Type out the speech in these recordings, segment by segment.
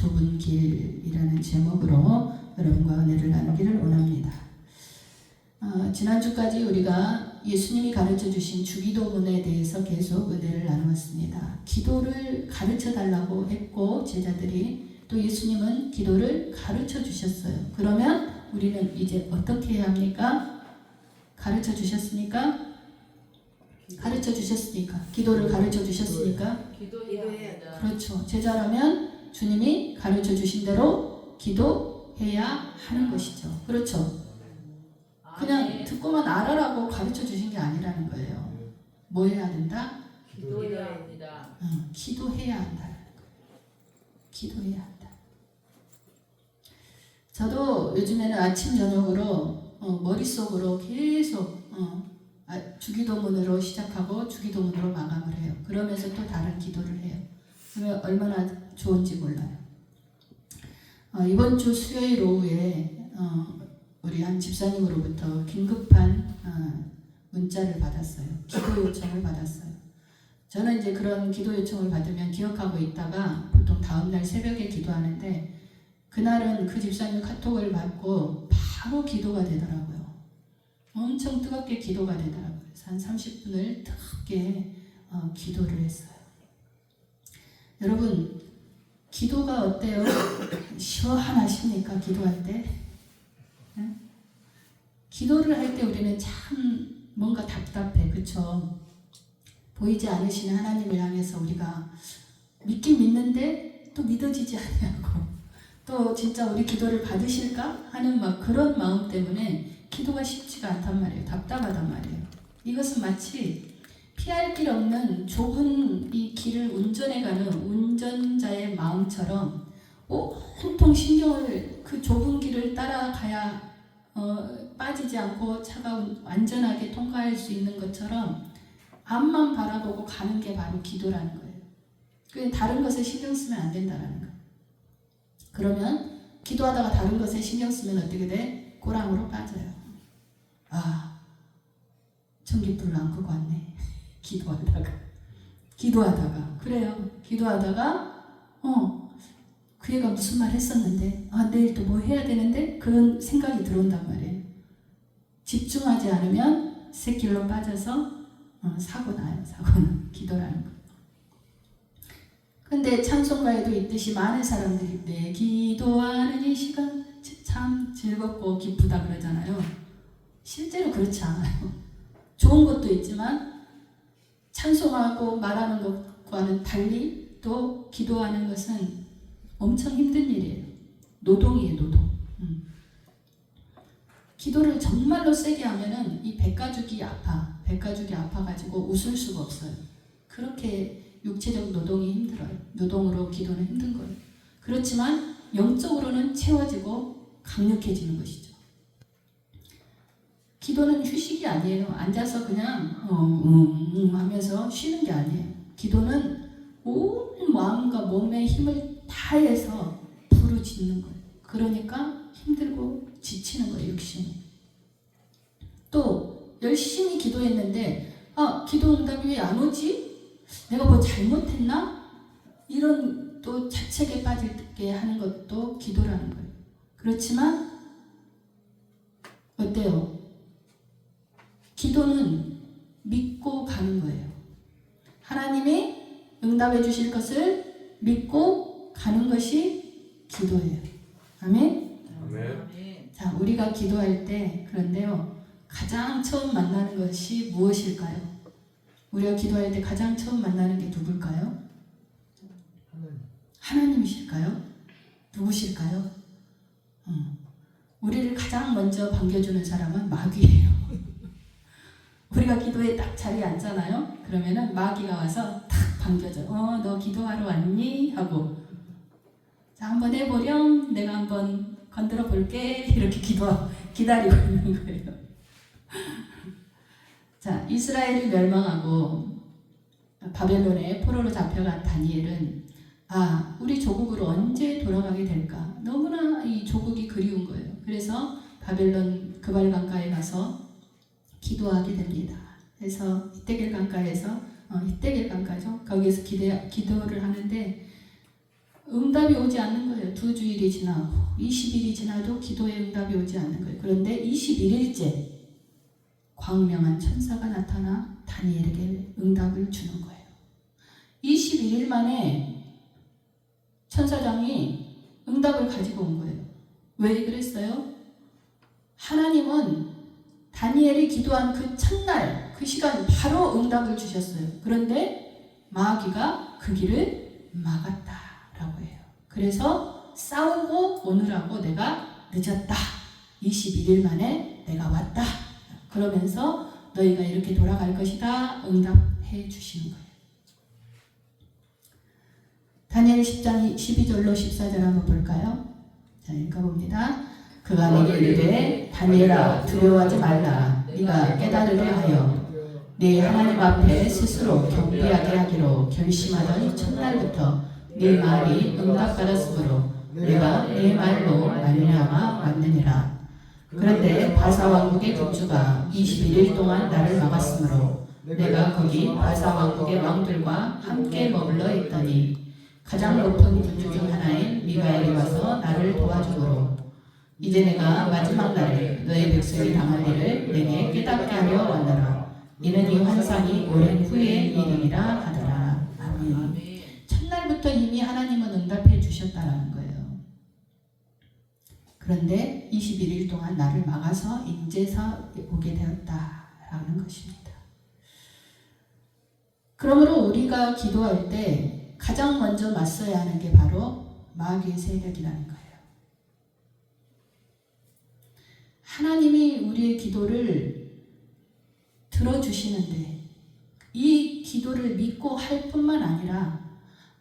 좁은 길이라는 제목으로 여러분과 은혜를 나누기를 원합니다. 지난주까지 우리가 예수님이 가르쳐 주신 주기도문에 대해서 계속 은혜를 나누었습니다. 기도를 가르쳐 달라고 했고 제자들이 또 예수님은 기도를 가르쳐 주셨어요. 그러면 우리는 이제 어떻게 해야 합니까? 가르쳐 주셨으니까? 가르쳐 주셨으니까 기도를 가르쳐 주셨으니까 기도해야 한다. 그렇죠. 제자라면 주님이 가르쳐 주신 대로 기도해야 하는 것이죠. 그렇죠. 그냥 듣고만 알아라고 가르쳐 주신 게 아니라는 거예요. 뭐 해야 된다? 기도해야 합니다. 기도해야 한다는 거예요. 기도해야 한다. 저도 요즘에는 아침 저녁으로 머릿속으로 계속 주기도문으로 시작하고 주기도문으로 마감을 해요. 그러면서 또 다른 기도를 해요. 그러면 얼마나 좋은지 몰라요. 이번 주 수요일 오후에 우리 한 집사님으로부터 긴급한 문자를 받았어요. 기도 요청을 받았어요. 저는 이제 그런 기도 요청을 받으면 기억하고 있다가 보통 다음날 새벽에 기도하는데 그날은 그 집사님 카톡을 받고 바로 기도가 되더라고요. 엄청 뜨겁게 기도가 되더라고요. 그래서 한 30분을 뜨겁게 기도를 했어요. 여러분, 기도가 어때요? 시원하십니까? 기도할 때? 네? 기도를 할 때 우리는 참 뭔가 답답해. 그쵸? 보이지 않으시는 하나님을 향해서 우리가 믿긴 믿는데 또 믿어지지 않냐고 또 진짜 우리 기도를 받으실까? 하는 막 그런 마음 때문에 기도가 쉽지가 않단 말이에요. 답답하단 말이에요. 이것은 마치 피할 길 없는 좁은 이 길을 운전해가는 운전자의 마음처럼 온통 신경을 그 좁은 길을 따라가야 빠지지 않고 차가 안전하게 통과할 수 있는 것처럼 앞만 바라보고 가는 게 바로 기도라는 거예요. 다른 것에 신경 쓰면 안 된다는 거예요. 그러면 기도하다가 다른 것에 신경 쓰면 어떻게 돼? 고랑으로 빠져요. 전깃불을 안 끄고 왔네. 기도하다가 그래요. 기도하다가 그 애가 무슨 말 했었는데 내일 또 뭐 해야 되는데 그런 생각이 들어온단 말이에요. 집중하지 않으면 샛길로 빠져서 사고 나요. 기도라는 거. 근데 찬송가에도 있듯이 많은 사람들이 내 기도하는 이 시간 참 즐겁고 기쁘다 그러잖아요. 실제로 그렇지 않아요. 좋은 것도 있지만 찬송하고 말하는 것과는 달리 또 기도하는 것은 엄청 힘든 일이에요. 노동이에요, 노동. 기도를 정말로 세게 하면은 이 백가죽이 아파가지고 웃을 수가 없어요. 그렇게 육체적 노동이 힘들어요. 노동으로 기도는 힘든 거예요. 그렇지만 영적으로는 채워지고 강력해지는 것이죠. 기도는 휴식이 아니에요. 앉아서 그냥 하면서 쉬는 게 아니에요. 기도는 온 마음과 몸의 힘을 다해서 부르짖는 거예요. 그러니까 힘들고 지치는 거예요. 육신이. 또 열심히 기도했는데 기도 응답이 왜 안 오지? 내가 뭐 잘못했나? 이런 또 자책에 빠지게 하는 것도 기도라는 거예요. 그렇지만 어때요? 기도는 믿고 가는 거예요. 하나님이 응답해 주실 것을 믿고 가는 것이 기도예요. 아멘? 아멘. 자, 우리가 기도할 때 그런데요. 가장 처음 만나는 것이 무엇일까요? 우리가 기도할 때 가장 처음 만나는 게 누굴까요? 하나님이실까요? 누구실까요? 우리를 가장 먼저 반겨주는 사람은 마귀예요. 우리가 기도에 딱 자리에 앉잖아요. 그러면은 마귀가 와서 탁 반겨줘. 너 기도하러 왔니? 하고 자, 한번 해보렴. 내가 한번 건드려 볼게. 이렇게 기다리고 있는 거예요. 자, 이스라엘이 멸망하고 바벨론에 포로로 잡혀간 다니엘은 우리 조국으로 언제 돌아가게 될까? 너무나 이 조국이 그리운 거예요. 그래서 바벨론 그발 강가에 가서 기도하게 됩니다. 그래서 히데겔 강가에서 히데겔 강가죠. 거기에서 기도를 하는데 응답이 오지 않는 거예요. 2주일이 지나고 20일이 지나도 기도에 응답이 오지 않는 거예요. 그런데 21일째 광명한 천사가 나타나 다니엘에게 응답을 주는 거예요. 21일 만에 천사장이 응답을 가지고 온 거예요. 왜 그랬어요? 하나님은 다니엘이 기도한 그 첫날, 그 시간 바로 응답을 주셨어요. 그런데 마귀가 그 길을 막았다라고 해요. 그래서 싸우고 오느라고 내가 늦었다. 21일 만에 내가 왔다. 그러면서 너희가 이렇게 돌아갈 것이다. 응답해 주시는 거예요. 다니엘 10장 12절로 14절 한번 볼까요? 자, 읽어봅니다. 그가 내게 이르되 다니엘아 두려워하지 말라. 네가 깨달으려 하여 네 하나님 앞에 스스로 경배하게 하기로 결심하던 첫날부터 네 말이 응답받았으므로 내가 네 말로 말미암아 왔느니라. 그런데 바사 왕국의 군주가 21일 동안 나를 막았으므로 내가 거기 바사 왕국의 왕들과 함께 머물러 있더니 가장 높은 군주 중 하나인 미가엘이 와서 나를 도와주므로 이제 내가 마지막 날에 너의 백성이 당할 일을 내게 깨닫게 하려 왔노라. 이는 이 환상이 오랜 후의 일이라 하더라. 아멘. 첫날부터 이미 하나님은 응답해 주셨다라는 거예요. 그런데 21일 동안 나를 막아서 인제서 오게 되었다라는 것입니다. 그러므로 우리가 기도할 때 가장 먼저 맞서야 하는 게 바로 마귀의 세력이라는 거예요. 하나님이 우리의 기도를 들어주시는데 이 기도를 믿고 할 뿐만 아니라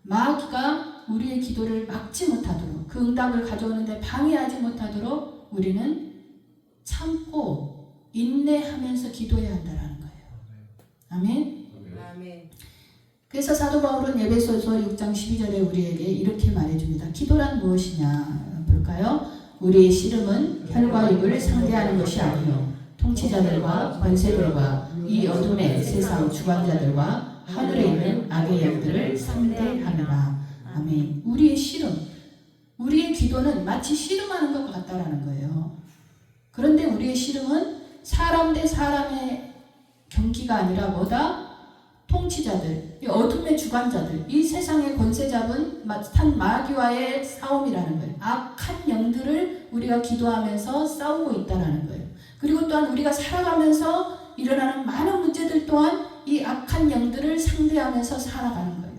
마귀가 우리의 기도를 막지 못하도록 그 응답을 가져오는데 방해하지 못하도록 우리는 참고 인내하면서 기도해야 한다는 거예요. 아멘. 아멘. 그래서 사도 바울은 에베소서 6장 12절에 우리에게 이렇게 말해줍니다. 기도란 무엇이냐 볼까요? 우리의 씨름은 혈과 육을 상대하는 것이 아니요 통치자들과 권세들과 이 어둠의 세상 주관자들과 하늘에 있는 악의 영들을 상대하느라. 아멘. 우리의 씨름, 우리의 기도는 마치 씨름하는 것 같다라는 거예요. 그런데 우리의 씨름은 사람 대 사람의 경기가 아니라 뭐다? 통치자들, 이 어둠의 주관자들, 이 세상의 권세 잡은 탄 마귀와의 싸움이라는 거예요. 악한 영들을 우리가 기도하면서 싸우고 있다는 거예요. 그리고 또한 우리가 살아가면서 일어나는 많은 문제들 또한 이 악한 영들을 상대하면서 살아가는 거예요.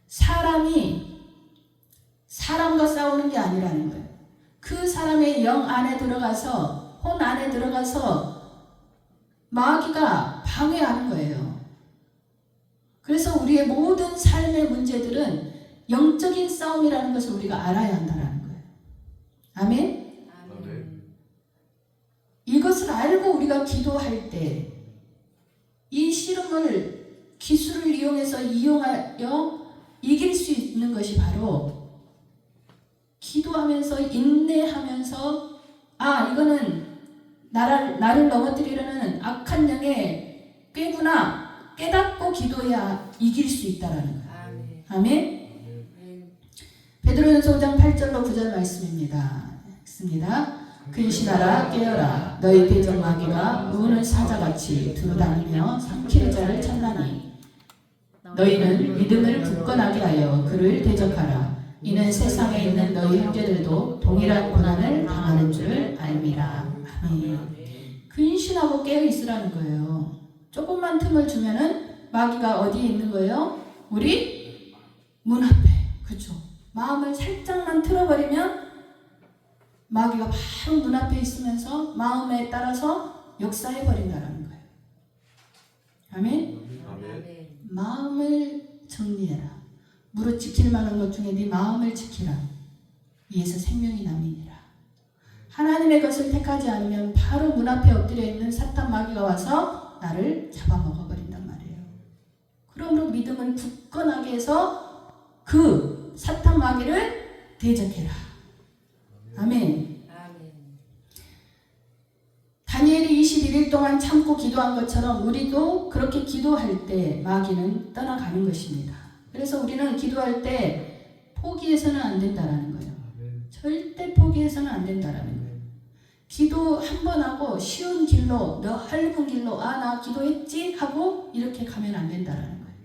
사람이 사람과 싸우는 게 아니라는 거예요. 그 사람의 영 안에 들어가서, 혼 안에 들어가서 마귀가 방해하는 거예요. 그래서 우리의 모든 삶의 문제들은 영적인 싸움이라는 것을 우리가 알아야 한다는 거예요. 아멘? 아멘. 이것을 알고 우리가 기도할 때 이 씨름을 기술을 이용해서 이용하여 이길 수 있는 것이 바로 기도하면서 인내하면서 이거는 나를 넘어뜨리려는 악한 영의 꾀구나 깨닫고 기도해야 이길 수 있다라는 거예요. 아멘. 베드로전서 5장 8절로 9절 말씀입니다. 읽습니다. 근신하라 깨어라 너희 대적 마귀가 우는 사자같이 두루다니며 삼키는 자를 찾나니 너희는 믿음을 굳건하게 하여 그를 대적하라. 이는 세상에 있는 너희 형제들도 동일한 고난을 당하는 줄 알미라. 아멘. 근신하고 깨어 있으라는 거예요. 조금만 틈을 주면은 마귀가 어디에 있는 거예요? 우리 문 앞에. 그렇죠. 마음을 살짝만 틀어버리면 마귀가 바로 눈앞에 있으면서 마음에 따라서 역사해버린다는 거예요. 아멘? 아멘. 마음을 정리해라. 무릇 지킬 만한 것 중에 네 마음을 지키라. 이에서 생명이 남이니라. 하나님의 것을 택하지 않으면 바로 문 앞에 엎드려 있는 사탄 마귀가 와서 나를 잡아먹어버린단 말이에요. 그러므로 믿음을 굳건하게 해서 그 사탄 마귀를 대적해라. 아멘. 다니엘이 21일 동안 참고 기도한 것처럼 우리도 그렇게 기도할 때 마귀는 떠나가는 것입니다. 그래서 우리는 기도할 때 포기해서는 안 된다라는 거예요. 절대 포기해서는 안 된다라는 거예요. 기도 한 번 하고 쉬운 길로, 넓은 길로 나 기도했지 하고 이렇게 가면 안 된다라는 거예요.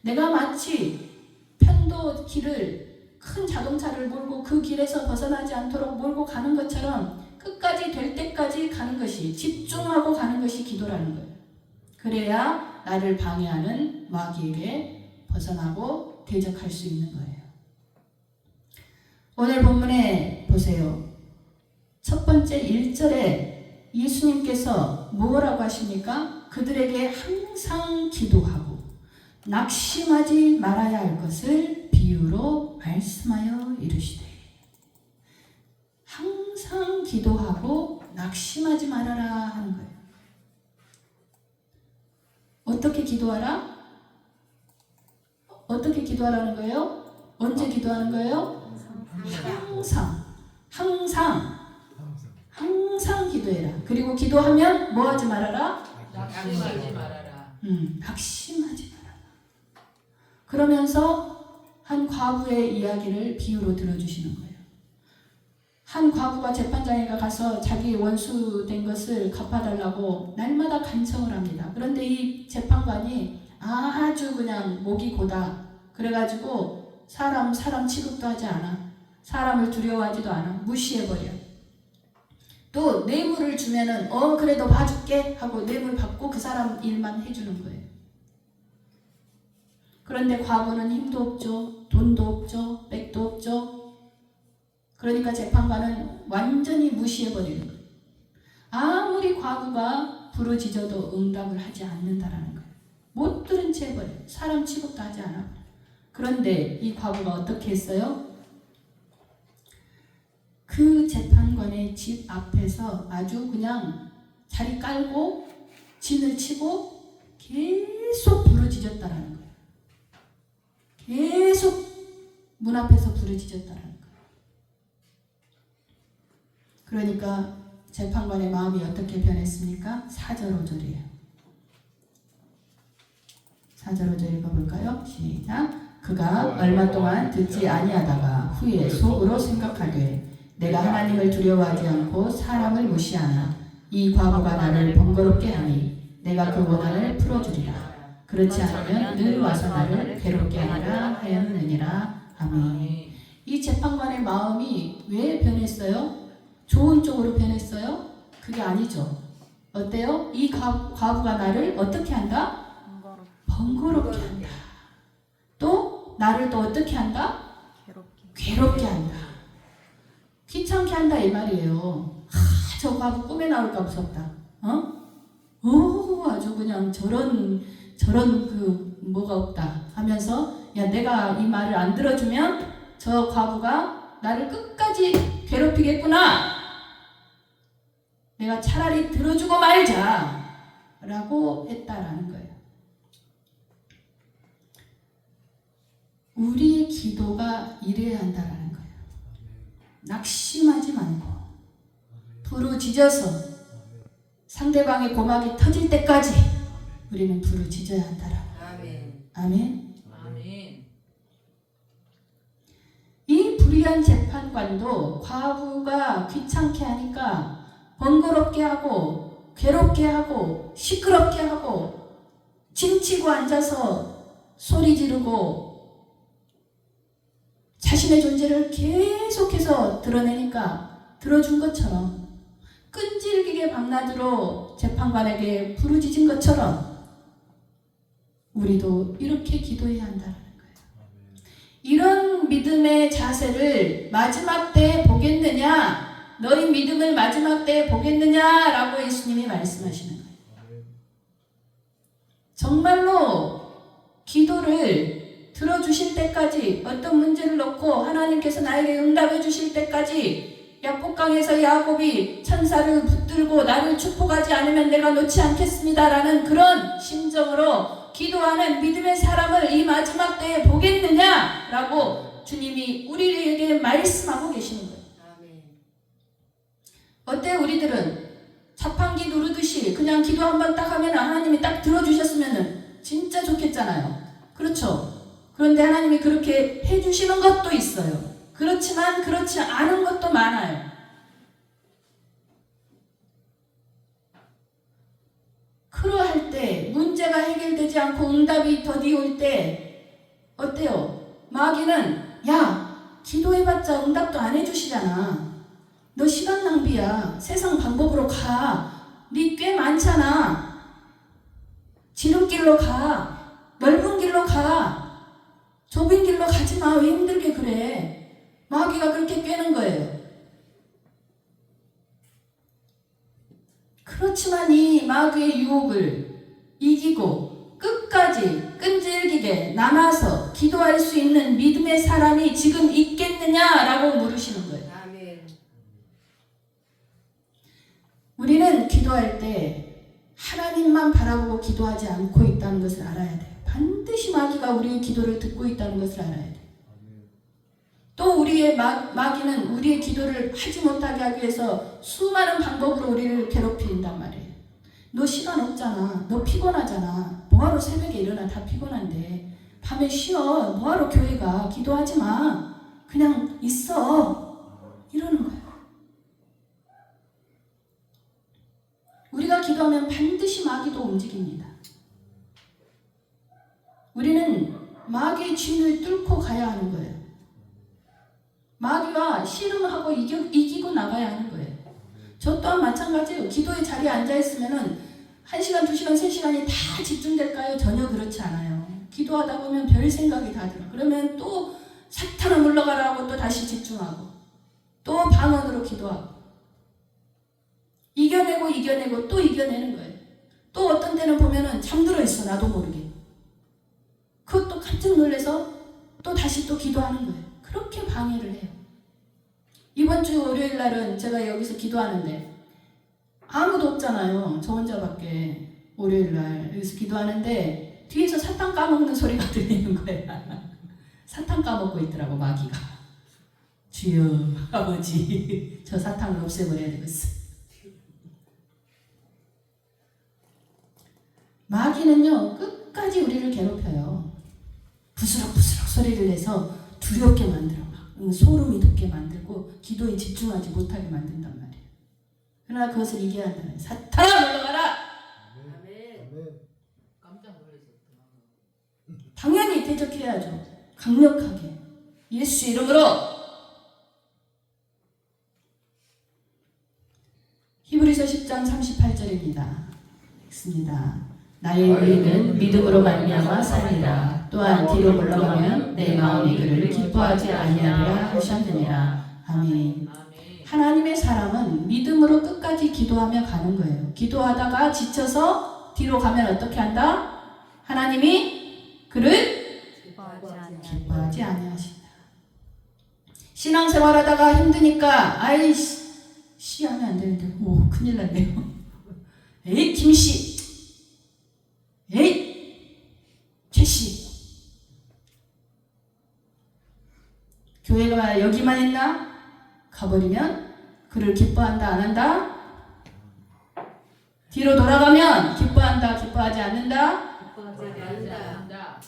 내가 마치 편도 길을 큰 자동차를 몰고 그 길에서 벗어나지 않도록 몰고 가는 것처럼 끝까지 될 때까지 가는 것이, 집중하고 가는 것이 기도라는 거예요. 그래야 나를 방해하는 마귀에게 벗어나고 대적할 수 있는 거예요. 오늘 본문에 보세요. 첫 번째 1절에 예수님께서 뭐라고 하십니까? 그들에게 항상 기도하고 낙심하지 말아야 할 것을 비유로 말씀하여 이르시되. 항상 기도하고 낙심하지 말아라 하는 거예요. 어떻게 기도하라? 어떻게 기도하라는 거예요? 언제 기도하는 거예요? 항상 기도해라. 그리고 기도하면 뭐 하지 말아라? 낙심하지 말아라. 낙심하지 말아라. 그러면서 한 과부의 이야기를 비유로 들어주시는 거예요. 한 과부가 재판장에 가서 자기 원수된 것을 갚아달라고 날마다 간청을 합니다. 그런데 이 재판관이 아주 그냥 목이 고다. 그래가지고 사람 취급도 하지 않아. 사람을 두려워하지도 않아. 무시해버려. 또 뇌물을 주면은 그래도 봐줄게 하고 뇌물 받고 그 사람 일만 해주는 거예요. 그런데 과부는 힘도 없죠. 돈도 없죠. 백도 없죠. 그러니까 재판관은 완전히 무시해버리는 거예요. 아무리 과부가 부르짖어도 응답을 하지 않는다라는 거예요. 못 들은 채 해버려요. 사람 취급도 하지 않아. 그런데 이 과부가 어떻게 했어요? 그 재판관의 집 앞에서 아주 그냥 자리 깔고 진을 치고 계속 부르짖었다라는 거예요. 계속 문 앞에서 부르짖었다라는 거예요. 그러니까 재판관의 마음이 어떻게 변했습니까? 4절 5절이에요. 4절 5절 읽어볼까요? 시작. 그가 얼마 동안 듣지 아니하다가 후에 속으로 생각하되 내가 하나님을 두려워하지 않고 사람을 무시하나 이 과부가 나를 번거롭게 하니 내가 그 원한을 풀어주리라. 그렇지 않으면 늘 와서 나를 괴롭게 하리라 하였느니라. 아멘. 이 재판관의 마음이 왜 변했어요? 좋은 쪽으로 변했어요? 그게 아니죠. 어때요? 이 과부가 나를 어떻게 한다? 번거롭게 한다. 또 나를 또 어떻게 한다? 괴롭게 한다. 귀찮게 한다 이 말이에요. 저 과부 꿈에 나올까 무섭다. 아주 그냥 저런 그 뭐가 없다 하면서 야 내가 이 말을 안 들어주면 저 과부가 나를 끝까지 괴롭히겠구나. 내가 차라리 들어주고 말자 라고 했다라는 거예요. 우리의 기도가 이래야 한다라는 거예요. 낙심하지 말고 부르짖어서 상대방의 고막이 터질 때까지 우리는 부르짖어야 한다라고. 아멘. 아멘. 아멘. 이 불의한 재판관도 과부가 귀찮게 하니까 번거롭게 하고 괴롭게 하고 시끄럽게 하고 짐치고 앉아서 소리 지르고 자신의 존재를 계속해서 드러내니까 들어준 것처럼 끈질기게 밤낮으로 재판관에게 부르짖은 것처럼 우리도 이렇게 기도해야 한다는 거예요. 이런 믿음의 자세를 마지막 때에 보겠느냐? 너희 믿음을 마지막 때에 보겠느냐라고 예수님이 말씀하시는 거예요. 정말로 기도를 들어주실 때까지 어떤 문제를 놓고 하나님께서 나에게 응답해 주실 때까지 야복강에서 야곱이 천사를 붙들고 나를 축복하지 않으면 내가 놓지 않겠습니다라는 그런 심정으로 기도하는 믿음의 사람을 이 마지막 때에 보겠느냐라고 주님이 우리에게 말씀하고 계시는 거예요. 어때 우리들은 자판기 누르듯이 그냥 기도 한번 딱 하면 하나님이 딱 들어주셨으면 진짜 좋겠잖아요. 그렇죠? 그런데 하나님이 그렇게 해주시는 것도 있어요. 그렇지만 그렇지 않은 것도 많아요. 그러할 때 문제가 해결되지 않고 응답이 더디 올 때 어때요? 마귀는 야 기도해봤자 응답도 안 해주시잖아. 너 시간 낭비야. 세상 방법으로 가. 네 꽤 많잖아. 지름길로 가. 넓은 길로 가. 좁은 길로 가지 마. 왜 힘들게 그래? 마귀가 그렇게 꿰는 거예요. 그렇지만 이 마귀의 유혹을 이기고 끝까지 끈질기게 남아서 기도할 수 있는 믿음의 사람이 지금 있겠느냐라고 물으시는 거예요. 아멘. 우리는 기도할 때 하나님만 바라보고 기도하지 않고 있다는 것을 알아야 돼요. 반드시 마귀가 우리의 기도를 듣고 있다는 것을 알아야 돼요. 또 우리의 마귀는 우리의 기도를 하지 못하게 하기 위해서 수많은 방법으로 우리를 괴롭힌단 말이에요. 너 시간 없잖아. 너 피곤하잖아. 뭐하러 새벽에 일어나. 다 피곤한데. 밤에 쉬어. 뭐하러 교회 가. 기도하지 마. 그냥 있어. 이러는 거예요. 우리가 기도하면 반드시 마귀도 움직입니다. 우리는 마귀의 진을 뚫고 가야 하는 거예요. 마귀와 씨름하고 이기고 나가야 하는 거예요. 저 또한 마찬가지예요. 기도의 자리에 앉아있으면은 1시간, 2시간, 3시간이 다 집중될까요? 전혀 그렇지 않아요. 기도하다 보면 별 생각이 다 들어. 그러면 또 사탄아 물러가라 하고 또 다시 집중하고 또 방언으로 기도하고 이겨내고 또 이겨내는 거예요. 또 어떤 때는 보면은 잠들어 있어. 나도 모르게. 그것도 깜짝 놀라서 또 다시 또 기도하는 거예요. 그렇게 방해를 해요. 이번 주 월요일 날은 제가 여기서 기도하는데 아무도 없잖아요. 저 혼자밖에 월요일 날 여기서 기도하는데 뒤에서 사탕 까먹는 소리가 들리는 거야. 사탕 까먹고 있더라고 마귀가. 주여 아버지 저 사탕을 없애버려야 되겠어. 마귀는요 끝까지 우리를 괴롭혀요. 부스럭부스럭 소리를 내서 두렵게 만들어. 막 소름이 돋게 만들고 기도에 집중하지 못하게 만든단 말이에요. 그러나 그것을 이겨야 한다는 사탄아 물러가라. 아멘. 깜짝 놀라셨구나. 당연히 대적해야죠. 강력하게 예수 이름으로. 히브리서 10장 38절입니다. 읽습니다. 나의 의인은 믿음으로 말미암아 살리라. 또한 뒤로 물러가면 내 마음이 그를 기뻐하지 아니하리라 하셨느니라. 아멘. 아멘. 하나님의 사람은 믿음으로 끝까지 기도하며 가는 거예요. 기도하다가 지쳐서 뒤로 가면 어떻게 한다? 하나님이 그를 기뻐하지 아니하신다. 신앙생활하다가 힘드니까 아이씨 하면 안 되는데 오 큰일 났네요. 에이 김씨 에이 최씨 교회가 여기만 있나? 가버리면 그를 기뻐한다 안 한다? 뒤로 돌아가면 기뻐한다 기뻐하지 않는다? 기뻐하지 않는다.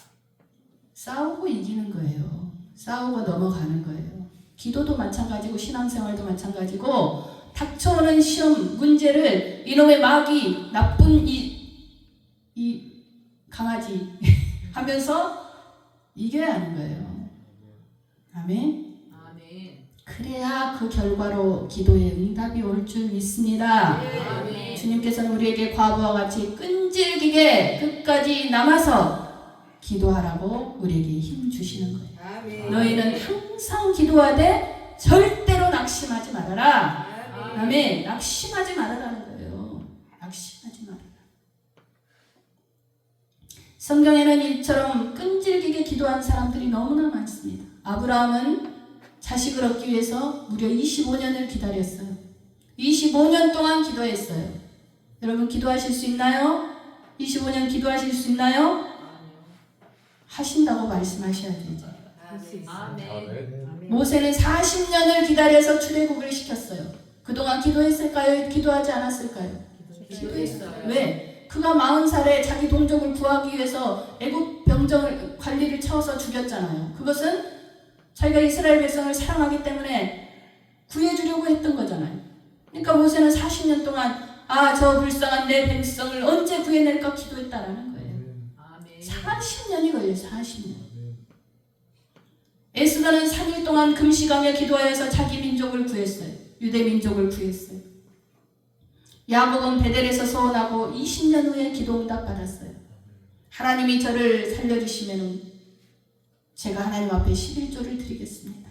싸우고 이기는 거예요. 싸우고 넘어가는 거예요. 기도도 마찬가지고 신앙생활도 마찬가지고 닥쳐오는 시험 문제를 이놈의 마귀 나쁜 이 강아지 하면서 이겨야 하는 거예요. 아멘. 아멘. 그래야 그 결과로 기도의 응답이 올 줄 믿습니다. 아멘. 주님께서는 우리에게 과부와 같이 끈질기게 끝까지 남아서 기도하라고 우리에게 힘 주시는 거예요. 아멘. 너희는 항상 기도하되 절대로 낙심하지 말아라. 아멘. 낙심하지 말아라는 거예요. 낙심하지 말아라. 성경에는 이처럼 끈질기게 기도한 사람들이 너무나 많습니다. 아브라함은 자식을 얻기 위해서 무려 25년을 기다렸어요. 25년 동안 기도했어요. 여러분 기도하실 수 있나요? 25년 기도하실 수 있나요? 하신다고 말씀하셔야죠. 이제. 아멘. 모세는 40년을 기다려서 출애굽을 시켰어요. 그동안 기도했을까요? 기도하지 않았을까요? 기도했어요. 왜? 그가 40살에 자기 동족을 구하기 위해서 애굽 병정을 관리를 채워서 죽였잖아요. 그것은 자기가 이스라엘 백성을 사랑하기 때문에 구해주려고 했던 거잖아요. 그러니까 모세는 40년 동안 저 불쌍한 내 백성을 언제 구해낼까 기도했다라는 거예요. 아멘. 40년이 걸려요. 40년. 에스더는 3일 동안 금식하며 기도하여서 자기 민족을 구했어요. 유대 민족을 구했어요. 야곱은 베델에서 서원하고 20년 후에 기도 응답 받았어요. 하나님이 저를 살려주시면 제가 하나님 앞에 11조를 드리겠습니다.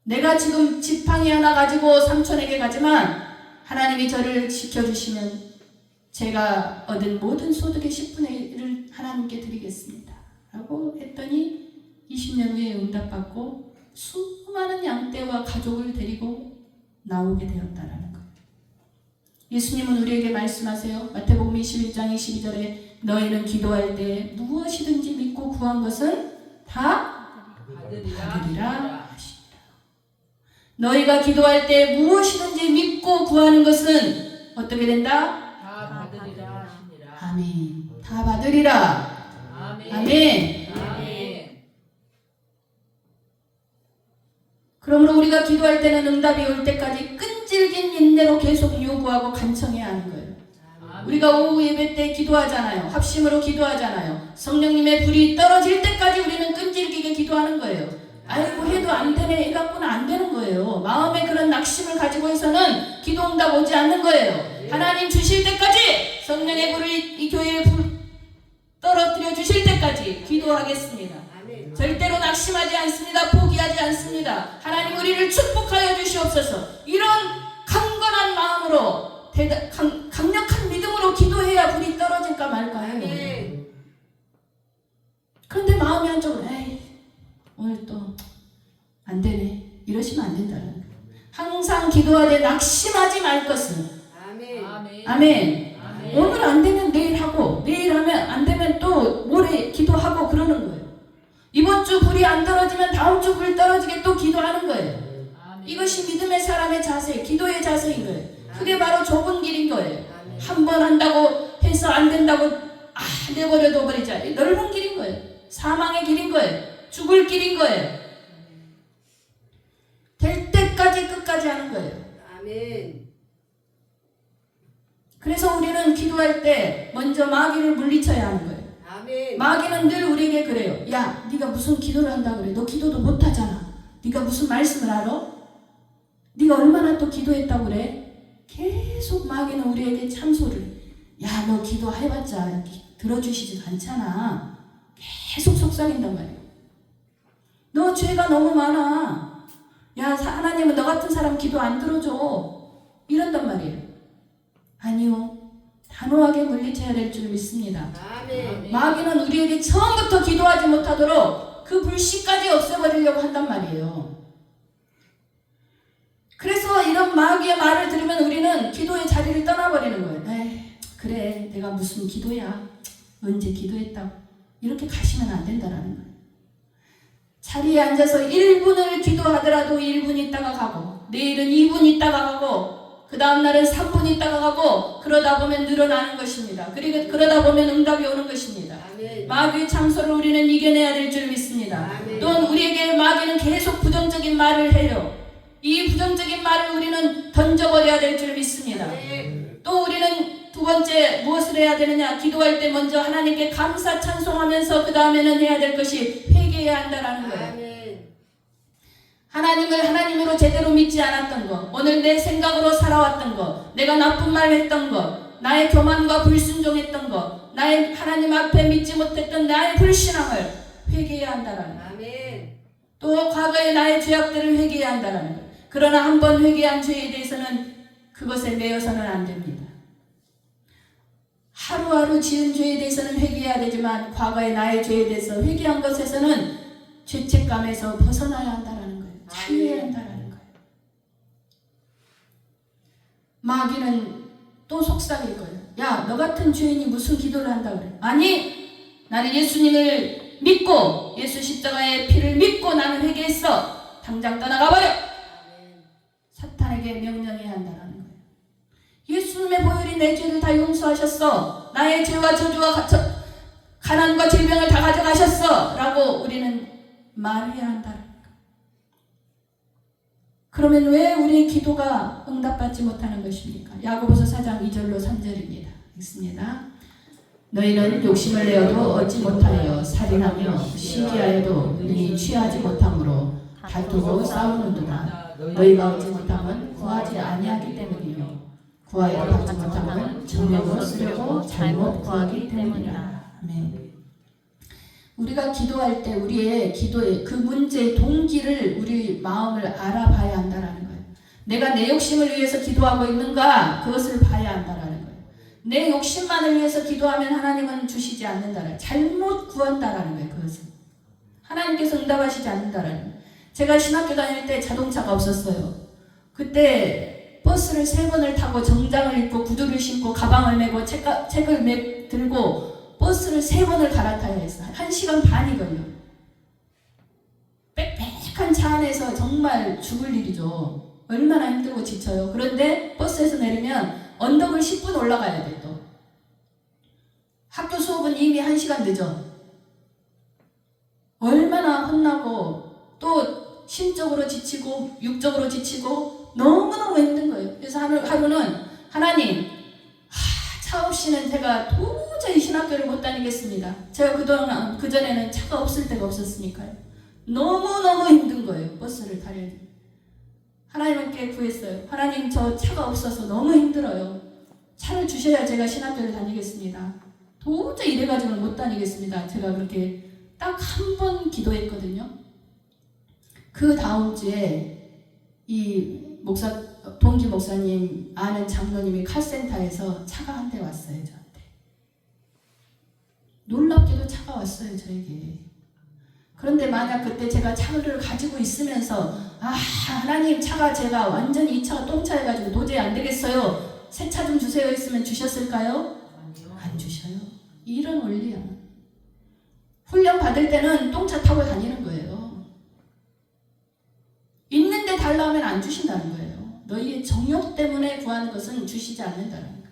내가 지금 지팡이 하나 가지고 삼촌에게 가지만 하나님이 저를 지켜주시면 제가 얻은 모든 소득의 10분의 1을 하나님께 드리겠습니다. 라고 했더니 20년 후에 응답받고 수많은 양떼와 가족을 데리고 나오게 되었다라는 거예요. 예수님은 우리에게 말씀하세요. 마태복음 21장 22절에 너희는 기도할 때 무엇이든지 믿고 구한 것은 다 받으리라 하시니라. 너희가 기도할 때 무엇이든지 믿고 구하는 것은 어떻게 된다? 다 받으리라 하시니라. 아멘. 다 받으리라. 아멘. 아멘. 아멘. 그러므로 우리가 기도할 때는 응답이 올 때까지 끈질긴 인내로 계속 요구하고 간청해야 하는 거예요. 우리가 오후 예배 때 기도하잖아요. 합심으로 기도하잖아요. 성령님의 불이 떨어질 때까지 우리는 끈질기게 기도하는 거예요. 아이고 해도 안 되네 이갖고는 안 되는 거예요. 마음에 그런 낙심을 가지고 해서는 기도 응답 오지 않는 거예요. 하나님 주실 때까지 성령의 불을 이 교회에 떨어뜨려 주실 때까지 기도하겠습니다. 절대로 낙심하지 않습니다. 포기하지 않습니다. 하나님 우리를 축복하여 주시옵소서. 이런 강건한 마음으로 강력한 믿음으로 기도해야 불이 떨어질까 말까요? 그런데 마음이 한쪽으로 에이 오늘 또 안 되네 이러시면 안 된다는 거예요. 항상 기도하되 낙심하지 말 것은 아멘. 아멘. 아멘. 아멘. 오늘 안 되면 내일 하고 내일 하면 안 되면 또 모레 기도하고 그러는 거예요. 이번 주 불이 안 떨어지면 다음 주 불 떨어지게 또 기도하는 거예요. 아멘. 이것이 믿음의 사람의 자세, 기도의 자세인 거예요. 그게 바로 좁은 길인 거예요. 한 번 한다고 해서 안 된다고 내버려둬 버리자. 넓은 길인 거예요. 사망의 길인 거예요. 죽을 길인 거예요. 될 때까지 끝까지 하는 거예요. 아멘. 그래서 우리는 기도할 때 먼저 마귀를 물리쳐야 하는 거예요. 아멘. 마귀는 늘 우리에게 그래요. 야, 네가 무슨 기도를 한다고 그래? 너 기도도 못하잖아. 네가 무슨 말씀을 알아? 네가 얼마나 또 기도했다고 그래? 계속 마귀는 우리에게 참소를. 야, 너 기도해봤자 들어주시지도 않잖아. 계속 속삭인단 말이에요. 너 죄가 너무 많아. 야, 하나님은 너 같은 사람 기도 안 들어줘. 이런단 말이에요. 아니요. 단호하게 물리쳐야 될 줄 믿습니다. 아멘. 마귀는 우리에게 처음부터 기도하지 못하도록 그 불씨까지 없애버리려고 한단 말이에요. 그래서 이런 마귀의 말을 들으면 우리는 기도의 자리를 떠나버리는 거예요. 에이, 그래, 내가 무슨 기도야. 언제 기도했다고. 이렇게 가시면 안 된다라는 거예요. 자리에 앉아서 1분을 기도하더라도 1분 있다가 가고, 내일은 2분 있다가 가고, 그 다음날은 3분 있다가 가고, 그러다 보면 늘어나는 것입니다. 그리고 그러다 보면 응답이 오는 것입니다. 아멘. 마귀의 참소를 우리는 이겨내야 될 줄 믿습니다. 아멘. 또한 우리에게 마귀는 계속 부정적인 말을 해요. 이 부정적인 말을 우리는 던져버려야 될 줄 믿습니다. 아멘. 또 우리는 두 번째 무엇을 해야 되느냐? 기도할 때 먼저 하나님께 감사 찬송하면서 그 다음에는 해야 될 것이 회개해야 한다라는 거예요. 아멘. 하나님을 하나님으로 제대로 믿지 않았던 것, 오늘 내 생각으로 살아왔던 것, 내가 나쁜 말 했던 것, 나의 교만과 불순종했던 것, 나의 하나님 앞에 믿지 못했던 나의 불신앙을 회개해야 한다라는 거예요. 아멘. 또 과거의 나의 죄악들을 회개해야 한다라는 거예요. 그러나 한번 회개한 죄에 대해서는 그것에 매여서는 안 됩니다. 하루하루 지은 죄에 대해서는 회개해야 되지만 과거의 나의 죄에 대해서 회개한 것에서는 죄책감에서 벗어나야 한다라는 거예요. 자유해야 한다라는 거예요. 마귀는 또 속삭일 거예요. 야, 너 같은 죄인이 무슨 기도를 한다 그래? 아니, 나는 예수님을 믿고 예수 십자가의 피를 믿고 나는 회개했어. 당장 떠나가버려. 사탄에게 명령해야 한다라는 거예요. 예수님의 보혈이 내 죄를 다 용서하셨어. 나의 죄와 저주와 가난과 질병을 다 가져가셨어 라고 우리는 말해야 한다. 그러면 왜 우리의 기도가 응답받지 못하는 것입니까? 야고보서 4장 2절로 3절입니다. 읽습니다. 너희는 욕심을 내어도 얻지 못하여 살인하며 시기하여도 능히 취하지 못함으로 다투고 싸우는도다. 너희가 얻지 못함은 구하지 아니하기 때문이요 구하여 받지 못함은 정욕으로 쓰려고 잘못 구하기 때문이라. 아멘. 우리가 기도할 때 우리의 기도의 그 문제의 동기를 우리 마음을 알아봐야 한다라는 거예요. 내가 내 욕심을 위해서 기도하고 있는가 그것을 봐야 한다라는 거예요. 내 욕심만을 위해서 기도하면 하나님은 주시지 않는다라는 잘못 구한다라는 거예요. 그것은 하나님께서 응답하시지 않는다라는 거예요. 제가 신학교 다닐 때 자동차가 없었어요. 그때 버스를 3번을 타고 정장을 입고 구두를 신고 가방을 메고 책을 들고 버스를 3번을 갈아타야 했어요. 1시간 반이 걸려. 빽빽한 차 안에서 정말 죽을 일이죠. 얼마나 힘들고 지쳐요. 그런데 버스에서 내리면 언덕을 10분 올라가야 돼 또. 학교 수업은 이미 1시간 늦어. 얼마나 혼나고 또 심적으로 지치고 육적으로 지치고 너무너무 힘든 거예요. 그래서 하루는 하나님 차 없이는 제가 도저히 신학교를 못 다니겠습니다. 제가 그동안 그전에는 차가 없을 때가 없었으니까요. 너무너무 힘든 거예요. 버스를 타려니. 하나님께 구했어요. 하나님 저 차가 없어서 너무 힘들어요. 차를 주셔야 제가 신학교를 다니겠습니다. 도저히 이래가지고는 못 다니겠습니다. 제가 그렇게 딱 한 번 기도했거든요. 그 다음 주에 이 동기 목사님 아는 장로님이 칼센터에서 차가 한 대 왔어요. 저한테. 놀랍게도 차가 왔어요. 저에게. 그런데 만약 그때 제가 차를 가지고 있으면서 하나님 차가 제가 완전히 이 차가 똥차여가지고 도저히 안 되겠어요. 새 차 좀 주세요 했으면 주셨을까요? 안 주셔요. 이런 원리야. 훈련 받을 때는 똥차 타고 다니는 거예요. 있는데 달라 하면 안 주신다는 거예요. 너희의 정욕 때문에 구하는 것은 주시지 않는다는 거예요.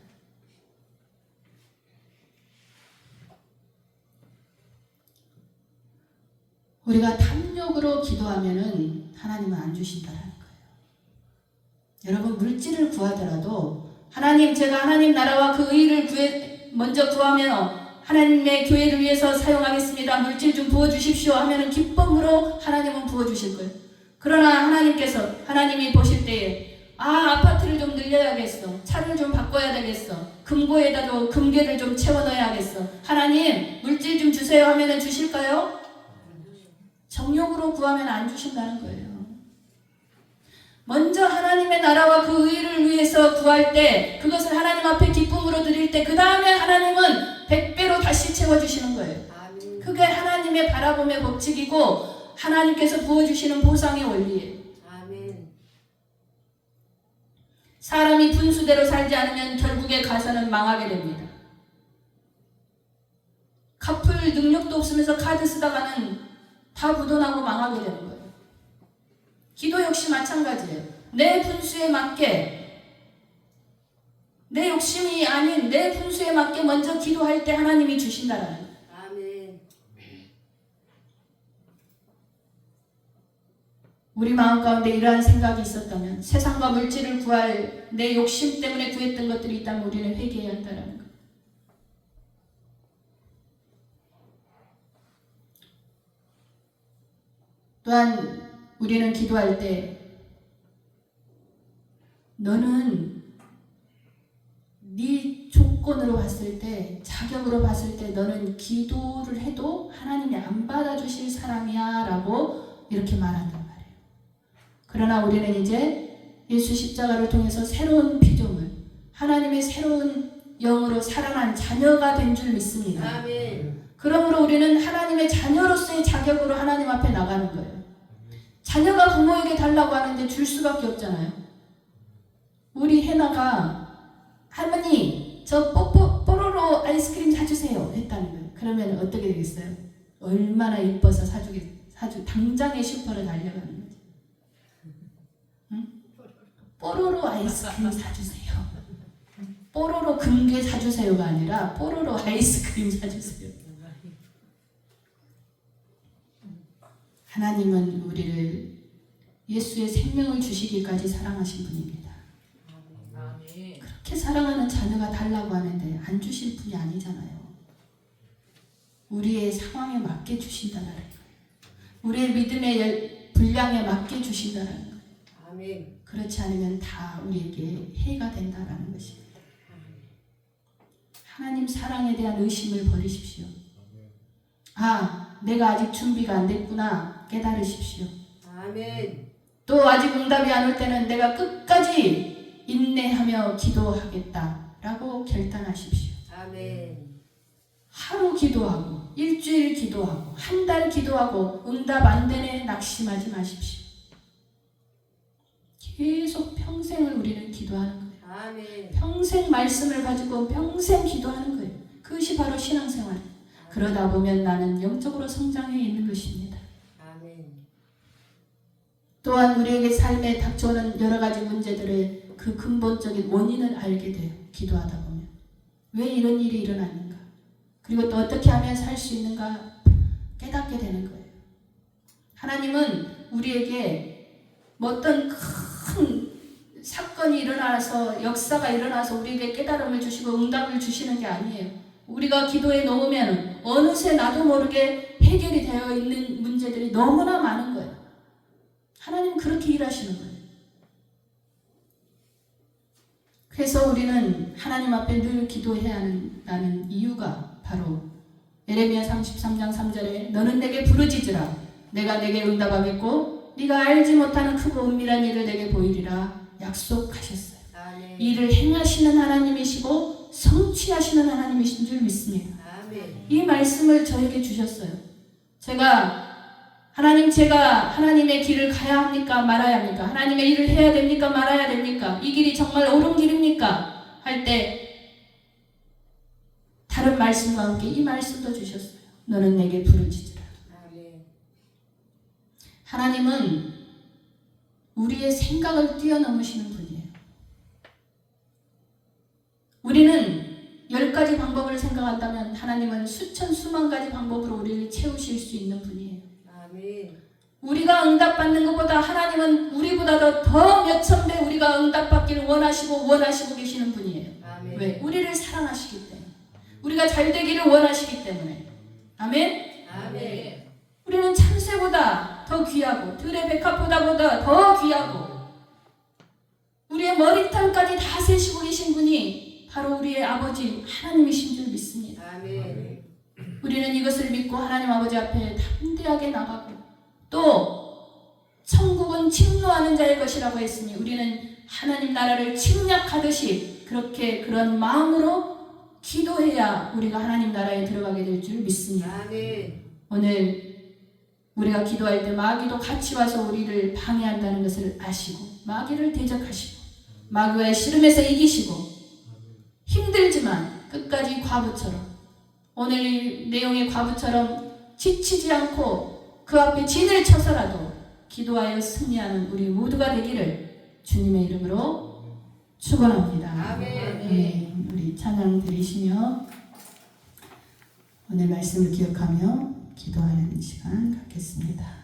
우리가 탐욕으로 기도하면은 하나님은 안 주신다는 거예요. 여러분 물질을 구하더라도 하나님 제가 하나님 나라와 그 의를 먼저 구하면 하나님의 교회를 위해서 사용하겠습니다. 물질 좀 부어주십시오 하면은 기쁨으로 하나님은 부어주실 거예요. 그러나 하나님이 보실 때에 아파트를 좀 늘려야겠어. 차를 좀 바꿔야 되겠어. 금고에다도 금괴를 좀 채워 넣어야겠어. 하나님 물질 좀 주세요 하면은 주실까요? 정욕으로 구하면 안 주신다는 거예요. 먼저 하나님의 나라와 그 의를 위해서 구할 때 그것을 하나님 앞에 기쁨으로 드릴 때 그 다음에 하나님은 100배로 다시 채워주시는 거예요. 그게 하나님의 바라봄의 법칙이고 하나님께서 부어주시는 보상의 원리예요. 아멘. 사람이 분수대로 살지 않으면 결국에 가서는 망하게 됩니다. 갚을 능력도 없으면서 카드 쓰다가는 다 부도나고 망하게 되는 거예요. 기도 역시 마찬가지예요. 내 분수에 맞게 내 욕심이 아닌 내 분수에 맞게 먼저 기도할 때 하나님이 주신다라는 거예요. 아멘. 우리 마음 가운데 이러한 생각이 있었다면 세상과 물질을 구할 내 욕심 때문에 구했던 것들이 있다면 우리는 회개해야 한다는 거예요. 또한 우리는 기도할 때 너는 네 조건으로 봤을 때 자격으로 봤을 때 너는 기도를 해도 하나님이 안 받아주실 사람이야 라고 이렇게 말한단 말이에요. 그러나 우리는 이제 예수 십자가를 통해서 새로운 피조물 하나님의 새로운 영으로 살아난 자녀가 된 줄 믿습니다. 아멘. 그러므로 우리는 하나님의 자녀로서의 자격으로 하나님 앞에 나가는 거예요. 자녀가 부모에게 달라고 하는데 줄 수밖에 없잖아요. 우리 해나가 할머니 저 뽀로로 아이스크림 사주세요 했다는 거예요. 그러면 어떻게 되겠어요? 얼마나 이뻐서 당장에 슈퍼를 달려가는 거지. 응? 뽀로로 아이스크림 사주세요. 뽀로로 금괴 사주세요가 아니라 뽀로로 아이스크림 사주세요. 하나님은 우리를 예수의 생명을 주시기까지 사랑하신 분입니다. 아멘. 그렇게 사랑하는 자녀가 달라고 하는데 안 주실 분이 아니잖아요. 우리의 상황에 맞게 주신다는 거예요. 우리의 믿음의 분량에 맞게 주신다는 거예요. 아멘. 그렇지 않으면 다 우리에게 해가 된다는 것입니다. 하나님 사랑에 대한 의심을 버리십시오. 아, 내가 아직 준비가 안 됐구나 깨달으십시오. 아멘. 또 아직 응답이 안 올 때는 내가 끝까지 인내하며 기도하겠다라고 결단하십시오. 아멘. 하루 기도하고 일주일 기도하고 한 달 기도하고 응답 안 되네 낙심하지 마십시오. 계속 평생을 우리는 기도하는 거예요. 아멘. 평생 말씀을 가지고 평생 기도하는 거예요. 그것이 바로 신앙생활이에요. 그러다 보면 나는 영적으로 성장해 있는 것입니다. 아멘. 또한 우리에게 삶에 닥쳐오는 여러 가지 문제들의 그 근본적인 원인을 알게 돼요. 기도하다 보면. 왜 이런 일이 일어났는가? 그리고 또 어떻게 하면 살 수 있는가 깨닫게 되는 거예요. 하나님은 우리에게 뭐 어떤 큰 사건이 일어나서 역사가 일어나서 우리에게 깨달음을 주시고 응답을 주시는 게 아니에요. 우리가 기도에 놓으면 어느새 나도 모르게 해결이 되어 있는 문제들이 너무나 많은 거예요. 하나님은 그렇게 일하시는 거예요. 그래서 우리는 하나님 앞에 늘 기도해야 한다는 이유가 바로 예레미야 33장 3절에 너는 내게 부르짖으라 내가 내게 응답하겠고 네가 알지 못하는 크고 은밀한 일을 내게 보이리라 약속하셨어요. 아멘. 이를 행하시는 하나님이시고 성취하시는 하나님이신 줄 믿습니다. 아멘. 이 말씀을 저에게 주셨어요. 제가 하나님의 길을 가야 합니까? 말아야 합니까? 하나님의 일을 해야 됩니까? 말아야 됩니까? 이 길이 정말 옳은 길입니까? 할 때 다른 말씀과 함께 이 말씀도 주셨어요. 너는 내게 부르짖으라. 아멘. 하나님은 우리의 생각을 뛰어넘으시는 분이에요. 우리는 10가지 방법을 생각한다면 하나님은 수천 수만 가지 방법으로 우리를 채우실 수 있는 분이에요. 아멘. 우리가 응답받는 것보다 하나님은 우리보다도 더 몇천 배 우리가 응답받기를 원하시고 계시는 분이에요. 아멘. 왜? 우리를 사랑하시기 때문에. 우리가 잘 되기를 원하시기 때문에. 아멘? 아멘. 우리는 참새보다 더 귀하고 들의 백합보다 더 귀하고 우리의 머리털까지 다 세시고 계신 분이 바로 우리의 아버지 하나님이신 줄 믿습니다. 아멘. 우리는 이것을 믿고 하나님 아버지 앞에 담대하게 나가고 또 천국은 침노하는 자의 것이라고 했으니 우리는 하나님 나라를 침략하듯이 그런 마음으로 기도해야 우리가 하나님 나라에 들어가게 될 줄 믿습니다. 아멘. 오늘 우리가 기도할 때 마귀도 같이 와서 우리를 방해한다는 것을 아시고 마귀를 대적하시고 마귀와의 씨름에서 이기시고 힘들지만 끝까지 과부처럼 오늘 내용의 과부처럼 지치지 않고 그 앞에 진을 쳐서라도 기도하여 승리하는 우리 모두가 되기를 주님의 이름으로 축원합니다. 아멘. 네, 우리 찬양 드리시며 오늘 말씀을 기억하며 기도하는 시간 갖겠습니다.